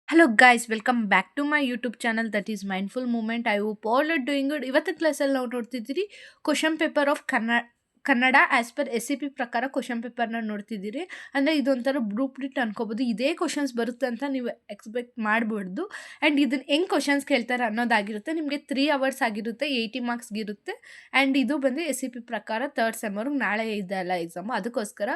Hello guys, welcome back to my YouTube channel that is Mindful Moment. I hope all are doing good. ಇವತ್ತಿನ ಕ್ಲಾಸಲ್ಲಿ ನಾವು ನೋಡ್ತಿದ್ದೀರಿ question paper of Kannada as per S C P ಪ್ರಕಾರ question ಪೇಪರ್ನ ನೋಡ್ತಿದ್ದೀರಿ. ಅಂದರೆ ಇದೊಂಥರ ಬ್ಲೂ ಪ್ರಿಂಟ್ ಅನ್ಕೋಬೋದು. ಇದೇ ಕ್ವಶನ್ಸ್ ಬರುತ್ತೆ ಅಂತ ನೀವು ಎಕ್ಸ್ಪೆಕ್ಟ್ ಮಾಡ್ಬಾರ್ದು. ಆ್ಯಂಡ್ ಇದನ್ನು ಹೆಂಗೆ ಕ್ವಶನ್ಸ್ ಕೇಳ್ತಾರೆ ಅನ್ನೋದಾಗಿರುತ್ತೆ. ನಿಮಗೆ 3 hours ಆಗಿರುತ್ತೆ, 80 ಮಾರ್ಕ್ಸ್ಗಿರುತ್ತೆ. ಆ್ಯಂಡ್ ಇದು ಬಂದು ಎಸ್ ಸಿ ಪಿ ಪ್ರಕಾರ ಥರ್ಡ್ ಸೆಮ್ಮವ್ರಿಗೆ ನಾಳೆ ಇದೆಲ್ಲ ಎಕ್ಸಾಮು. ಅದಕ್ಕೋಸ್ಕರ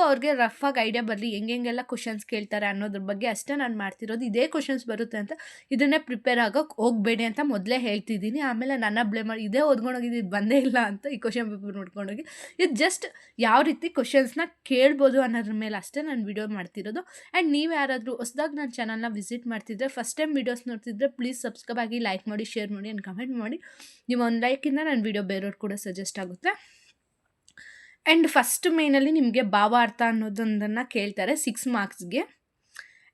ಅವ್ರಿಗೆ ರಫ್ ಆಗಿ ಐಡಿಯಾ ಬರಲಿ ಹೆಂಗೆಲ್ಲ ಕ್ವಶನ್ಸ್ ಕೇಳ್ತಾರೆ ಅನ್ನೋದ್ರ ಬಗ್ಗೆ ಅಷ್ಟೇ ನಾನು ಮಾಡ್ತಿರೋದು. ಇದೇ ಕ್ವಶನ್ಸ್ ಬರುತ್ತೆ ಅಂತ ಇದನ್ನೇ ಪ್ರಿಪೇರ್ ಆಗೋಕೆ ಹೋಗಬೇಡಿ ಅಂತ ಮೊದಲೇ ಹೇಳ್ತಿದ್ದೀನಿ. ಆಮೇಲೆ ನನ್ನ ಬ್ಲೇಮ್ ಮಾಡಿ ಇದೇ ಓದ್ಕೊಂಡೋಗಿದ್ದು ಇದು ಬಂದೇ ಇಲ್ಲ ಅಂತ ಈ ಕ್ವಶನ್ ಪೇಪರ್ ನೋಡ್ಕೊಂಡೋಗಿ, ಇದು ಜಸ್ಟ್ ಯಾವ ರೀತಿ ಕ್ವಶನ್ಸ್ನ ಕೇಳ್ಬೋದು ಅನ್ನೋದ್ರ ಮೇಲೆ ಅಷ್ಟೇ ನಾನು ವಿಡಿಯೋ ಮಾಡ್ತಿರೋದು. ಆ್ಯಂಡ್ ನೀವು ಯಾರಾದರೂ ಹೊಸದಾಗಿ ನನ್ನ ಚಾನಲ್ನ ವಿಸಿಟ್ ಮಾಡ್ತಿದ್ರೆ, ಫಸ್ಟ್ ಟೈಮ್ ವೀಡಿಯೋಸ್ ನೋಡ್ತಿದ್ರೆ ಪ್ಲೀಸ್ ಸಬ್ಸ್ಕ್ರೈಬ್ ಆಗಿ, ಲೈಕ್ ಮಾಡಿ, ಶೇರ್ ಮಾಡಿ ಆ್ಯಂಡ್ ಕಮೆಂಟ್ ಮಾಡಿ. ನೀವು ಒಂದು ಲೈಕಿಂದ ನನ್ನ ವಿಡಿಯೋ ಬೇರೆಯವ್ರು ಕೂಡ ಸಜೆಸ್ಟ್ ಆಗುತ್ತೆ. ಆ್ಯಂಡ್ ಫಸ್ಟ್ ಮೇನಲ್ಲಿ ನಿಮಗೆ ಭಾವಾರ್ಥ ಅನ್ನೋದೊಂದನ್ನು ಕೇಳ್ತಾರೆ 6 ಮಾರ್ಕ್ಸ್ಗೆ.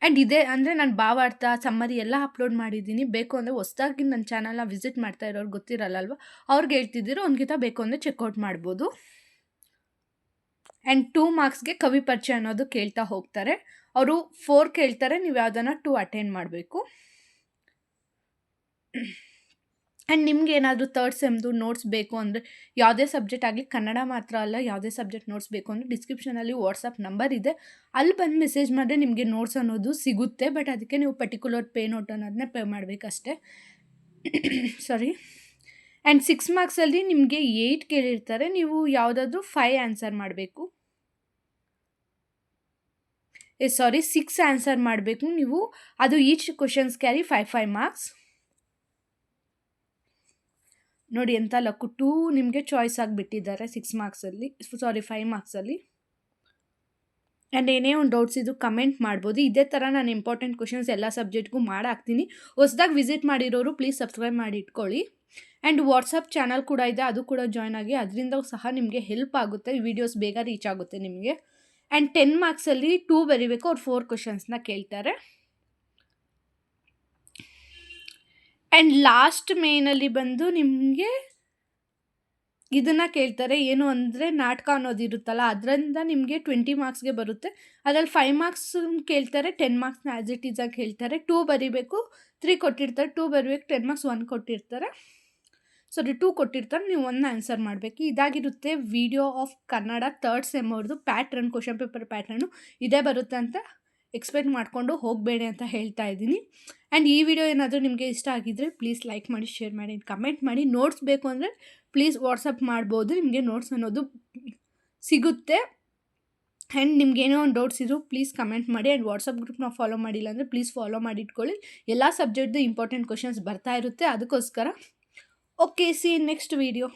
ಆ್ಯಂಡ್ ಇದೇ ಅಂದರೆ ನಾನು ಭಾವಾರ್ಥ ಸಮ್ಮರಿ ಎಲ್ಲ ಅಪ್ಲೋಡ್ ಮಾಡಿದ್ದೀನಿ. ಬೇಕು ಅಂದರೆ ಹೊಸದಾಗಿ ನನ್ನ ಚಾನಲ್ನ ವಿಸಿಟ್ ಮಾಡ್ತಾ ಇರೋರು ಗೊತ್ತಿರಲ್ಲ ಅಲ್ವಾ, ಅವ್ರಿಗೆ ಹೇಳ್ತಿದ್ದೀರೋ ಒಂದ್ಕಿತ ಬೇಕು ಅಂದರೆ ಚೆಕ್ಔಟ್ ಮಾಡ್ಬೋದು. ಆ್ಯಂಡ್ 2 ಮಾರ್ಕ್ಸ್ಗೆ ಕವಿ ಪರಿಚಯ ಅನ್ನೋದು ಕೇಳ್ತಾ ಹೋಗ್ತಾರೆ. ಅವರು 4 ಕೇಳ್ತಾರೆ, ನೀವು ಯಾವುದನ್ನ 2 ಅಟೆಂಡ್ ಮಾಡಬೇಕು. ಆ್ಯಂಡ್ ನಿಮ್ಗೆ ಏನಾದರೂ ಥರ್ಡ್ ಸೆಮ್ದು ನೋಟ್ಸ್ ಬೇಕು ಅಂದರೆ, ಯಾವುದೇ ಸಬ್ಜೆಕ್ಟ್ ಆಗಲಿ, ಕನ್ನಡ ಮಾತ್ರ ಅಲ್ಲ, ಯಾವುದೇ ಸಬ್ಜೆಕ್ಟ್ ನೋಟ್ಸ್ ಬೇಕು ಅಂದರೆ ಡಿಸ್ಕ್ರಿಪ್ಷನಲ್ಲಿ ವಾಟ್ಸಪ್ ನಂಬರ್ ಇದೆ, ಅಲ್ಲಿ ಬಂದು ಮೆಸೇಜ್ ಮಾಡಿದ್ರೆ ನಿಮಗೆ ನೋಟ್ಸ್ ಅನ್ನೋದು ಸಿಗುತ್ತೆ. ಬಟ್ ಅದಕ್ಕೆ ನೀವು ಪರ್ಟಿಕ್ಯುಲರ್ ಪೇ ನೋಟ್ ಅನ್ನೋದನ್ನೇ ಪೇ ಮಾಡಬೇಕಷ್ಟೇ. ಸಾರಿ. ಆ್ಯಂಡ್ 6 ಮಾರ್ಕ್ಸಲ್ಲಿ ನಿಮಗೆ 8 ಕೇಳಿರ್ತಾರೆ, ನೀವು ಯಾವುದಾದ್ರೂ 5 ಆನ್ಸರ್ ಮಾಡಬೇಕು. 6 ಆನ್ಸರ್ ಮಾಡಬೇಕು ನೀವು. ಅದು ಈಚ್ ಕ್ವಶನ್ಸ್ ಕ್ಯಾರಿ 5 ಮಾರ್ಕ್ಸ್. ನೋಡಿ ಎಂಥ ಲಕ್ಕು, 2 ನಿಮಗೆ ಚಾಯ್ಸ್ ಆಗಿಬಿಟ್ಟಿದ್ದಾರೆ 6 ಮಾರ್ಕ್ಸಲ್ಲಿ, 5 ಮಾರ್ಕ್ಸಲ್ಲಿ. ಆ್ಯಂಡ್ ಏನೇ ಒಂದು ಡೌಟ್ಸ್ ಇದು ಕಮೆಂಟ್ ಮಾಡ್ಬೋದು. ಇದೇ ಥರ ನಾನು ಇಂಪಾರ್ಟೆಂಟ್ ಕ್ವಶನ್ಸ್ ಎಲ್ಲ ಸಬ್ಜೆಕ್ಟ್ಗೂ ಮಾಡಾಕ್ತೀನಿ. ಹೊಸ್ದಾಗಿ ವಿಸಿಟ್ ಮಾಡಿರೋರು ಪ್ಲೀಸ್ ಸಬ್ಸ್ಕ್ರೈಬ್ ಮಾಡಿ ಇಟ್ಕೊಳ್ಳಿ. ಆ್ಯಂಡ್ ವಾಟ್ಸಪ್ ಚಾನಲ್ ಕೂಡ ಇದೆ, ಅದು ಕೂಡ ಜಾಯ್ನ್ ಆಗಿ, ಅದರಿಂದ ಸಹ ನಿಮಗೆ ಹೆಲ್ಪ್ ಆಗುತ್ತೆ, ವೀಡಿಯೋಸ್ ಬೇಗ ರೀಚ್ ಆಗುತ್ತೆ ನಿಮಗೆ. ಆ್ಯಂಡ್ 10 ಮಾರ್ಕ್ಸಲ್ಲಿ 2 ಬರೀಬೇಕು, ಅವ್ರು 4 ಕ್ವಶನ್ಸ್ನ ಕೇಳ್ತಾರೆ. ಆ್ಯಂಡ್ ಲಾಸ್ಟ್ ಮೇನಲ್ಲಿ ಬಂದು ನಿಮಗೆ ಇದನ್ನು ಕೇಳ್ತಾರೆ, ಏನು ಅಂದರೆ ನಾಟಕ ಅನ್ನೋದು ಇರುತ್ತಲ್ಲ, ಅದರಿಂದ ನಿಮಗೆ 20 ಮಾರ್ಕ್ಸ್ಗೆ ಬರುತ್ತೆ. ಅದರಲ್ಲಿ 5 ಮಾರ್ಕ್ಸ್ ಕೇಳ್ತಾರೆ, 10 ಮಾರ್ಕ್ಸ್ನ ಆ್ಯಸ್ ಇಟ್ ಈಸ್ ಆಗಿ ಹೇಳ್ತಾರೆ. 2 ಬರೀಬೇಕು, 3 ಕೊಟ್ಟಿರ್ತಾರೆ, 2 ಬರೀಬೇಕು, 10 ಮಾರ್ಕ್ಸ್ 1 ಕೊಟ್ಟಿರ್ತಾರೆ. 2 ಕೊಟ್ಟಿರ್ತಾರೆ, ನೀವು 1 ಆನ್ಸರ್ ಮಾಡಬೇಕು. ಇದಾಗಿರುತ್ತೆ video of Kannada third sem ಅವ್ರದ್ದು ಪ್ಯಾಟ್ರನ್, ಕ್ವಶನ್ ಪೇಪರ್ ಪ್ಯಾಟ್ರನ್ನು ಇದೇ ಬರುತ್ತೆ ಅಂತ ಎಕ್ಸ್ಪೆಕ್ಟ್ ಮಾಡಿಕೊಂಡು ಹೋಗಬೇಡಿ ಅಂತ ಹೇಳ್ತಾ ಇದ್ದೀನಿ. ಆ್ಯಂಡ್ ಈ ವಿಡಿಯೋ ಏನಾದರೂ ನಿಮಗೆ ಇಷ್ಟ ಆಗಿದ್ದರೆ ಪ್ಲೀಸ್ ಲೈಕ್ ಮಾಡಿ, ಶೇರ್ ಮಾಡಿ, ಕಮೆಂಟ್ ಮಾಡಿ. ನೋಟ್ಸ್ ಬೇಕು ಅಂದರೆ ಪ್ಲೀಸ್ ವಾಟ್ಸಪ್ ಮಾಡ್ಬೋದು, ನಿಮಗೆ ನೋಟ್ಸ್ ಅನ್ನೋದು ಸಿಗುತ್ತೆ. ಆ್ಯಂಡ್ ನಿಮ್ಗೆ ಏನೋ ಒಂದು ಡೌಟ್ಸ್ ಇದ್ದರೂ ಪ್ಲೀಸ್ ಕಮೆಂಟ್ ಮಾಡಿ. ಆ್ಯಂಡ್ ವಾಟ್ಸಪ್ ಗ್ರೂಪ್ನ ಫಾಲೋ ಮಾಡಿಲ್ಲ ಅಂದರೆ ಪ್ಲೀಸ್ ಫಾಲೋ ಮಾಡಿ ಇಟ್ಕೊಳ್ಳಿ. ಎಲ್ಲ ಸಬ್ಜೆಕ್ಟ್ದು ಇಂಪಾರ್ಟೆಂಟ್ ಕ್ವಶನ್ಸ್ ಬರ್ತಾ ಇರುತ್ತೆ, ಅದಕ್ಕೋಸ್ಕರ. Okay, C next video.